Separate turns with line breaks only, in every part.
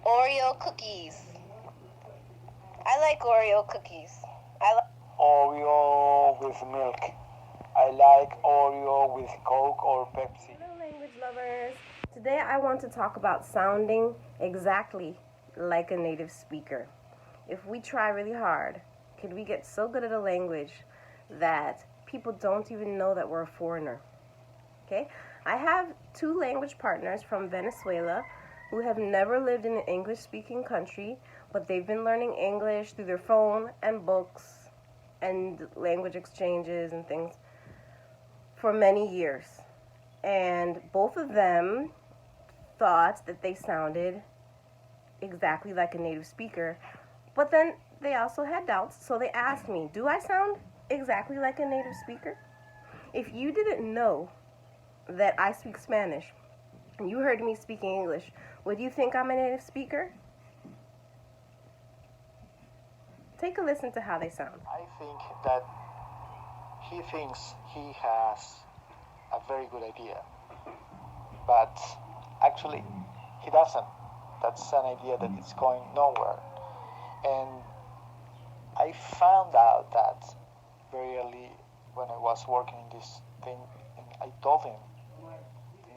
Oreo cookies. I like Oreo cookies.
Oreo with milk. I like Oreo with Coke or Pepsi.
Hello, language lovers. Today I want to talk about sounding exactly like a native speaker. If we try really hard, could we get so good at a language that people don't even know that we're a foreigner? Okay? I have two language partners from Venezuela who have never lived in an English speaking country, but they've been learning English through their phone and books and language exchanges and things for many years. And both of them thought that they sounded exactly like a native speaker, but then they also had doubts, so they asked me, do I sound exactly like a native speaker? If you didn't know that I speak Spanish and you heard me speaking English, would you think I'm a native speaker? Take a listen to how they sound.
I think that he thinks he has a very good idea, but actually he doesn't. That's an idea that is going nowhere. And I found out that very early when I was working in this thing, and I told him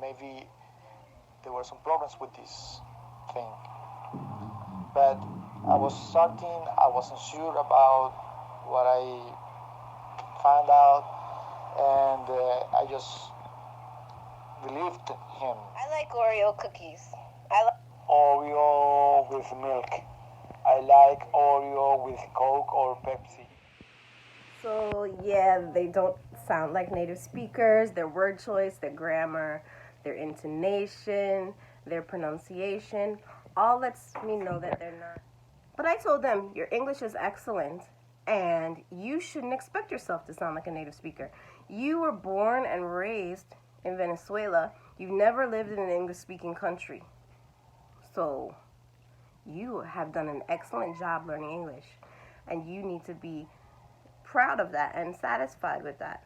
maybe there were some problems with this thing. But I was starting, I wasn't sure about what I found out, and I just believed him.
I like Oreo cookies.
Oreo with milk. I like Oreo with Coke or Pepsi.
So, yeah, they don't sound like native speakers. Their word choice, their grammar, their intonation, their pronunciation, all lets me know that they're not. But I told them, your English is excellent, and you shouldn't expect yourself to sound like a native speaker. You were born and raised in Venezuela. You've never lived in an English-speaking country. So, you have done an excellent job learning English, and you need to be proud of that and satisfied with that.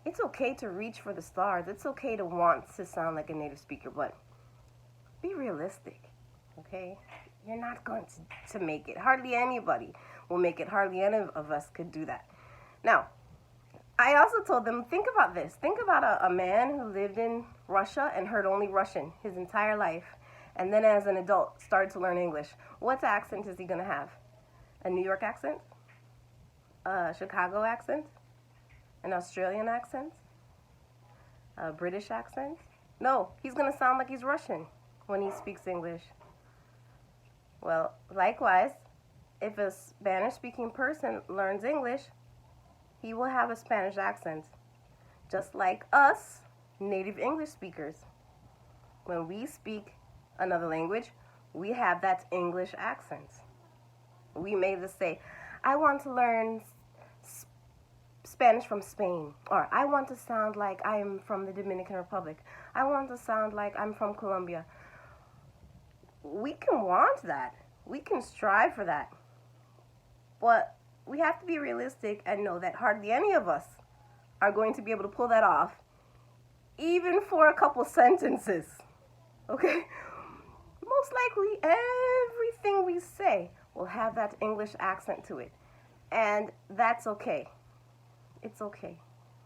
It's okay to reach for the stars. It's okay to want to sound like a native speaker, but be realistic, okay? You're not going to make it. Hardly anybody will make it. Hardly any of us could do that. Now, I also told them, think about this. Think about a man who lived in Russia and heard only Russian his entire life, and then as an adult started to learn English. What accent is he going to have? A New York accent? A Chicago accent? An Australian accent? A British accent? No, he's going to sound like he's Russian when he speaks English. Well, likewise, if a Spanish-speaking person learns English, he will have a Spanish accent, just like us, native English speakers. When we speak another language, we have that English accent. We may just say, I want to learn Spanish from Spain, or I want to sound like I am from the Dominican Republic. I want to sound like I'm from Colombia. We can want that. We can strive for that. But we have to be realistic and know that hardly any of us are going to be able to pull that off, even for a couple sentences. Okay? Most likely, everything we say will have that English accent to it. And that's okay. It's okay.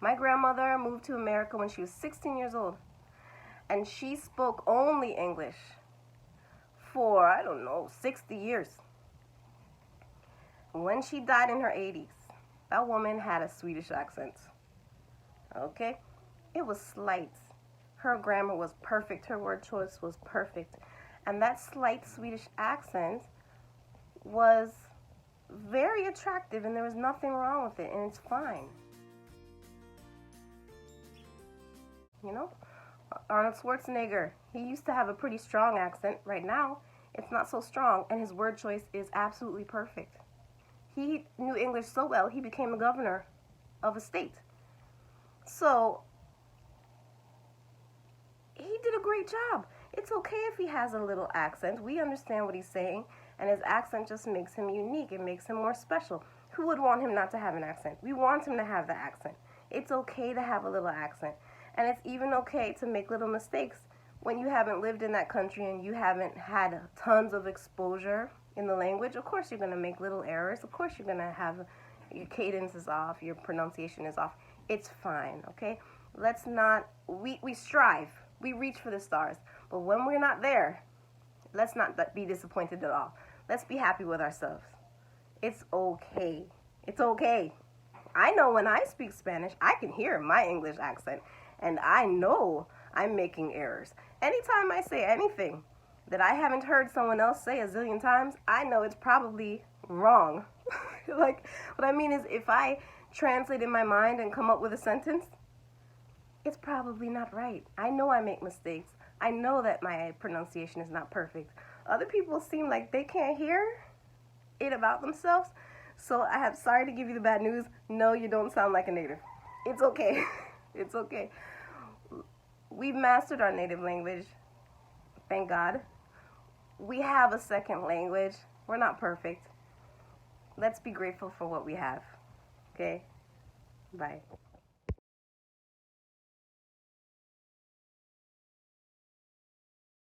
My grandmother moved to America when she was 16 years old, and she spoke only English for, 60 years. When she died in her 80s, that woman had a Swedish accent. Okay? It was slight. Her grammar was perfect. Her word choice was perfect. And that slight Swedish accent was very attractive, and there was nothing wrong with it, and it's fine. You know? Arnold Schwarzenegger, he used to have a pretty strong accent. Right now, it's not so strong, and his word choice is absolutely perfect. He knew English so well, he became a governor of a state. So, he did a great job. It's okay if he has a little accent. We understand what he's saying, and his accent just makes him unique. It makes him more special. Who would want him not to have an accent? We want him to have the accent. It's okay to have a little accent. And it's even okay to make little mistakes when you haven't lived in that country and you haven't had tons of exposure in the language, of course you're going to make little errors. Of course you're going to have your cadence is off, your pronunciation is off. It's fine, okay? Let's not, we strive, we reach for the stars. But when we're not there, let's not be disappointed at all. Let's be happy with ourselves. It's okay. It's okay. I know when I speak Spanish, I can hear my English accent, and I know I'm making errors. Anytime I say anything that I haven't heard someone else say a zillion times, I know it's probably wrong. Like, what I mean is, if I translate in my mind and come up with a sentence, it's probably not right. I know I make mistakes. I know that my pronunciation is not perfect. Other people seem like they can't hear it about themselves. So I'm sorry to give you the bad news. No, you don't sound like a native. It's okay. It's okay. We've mastered our native language. Thank God. We have a second language. We're not perfect. Let's be grateful for what we have. Okay? Bye.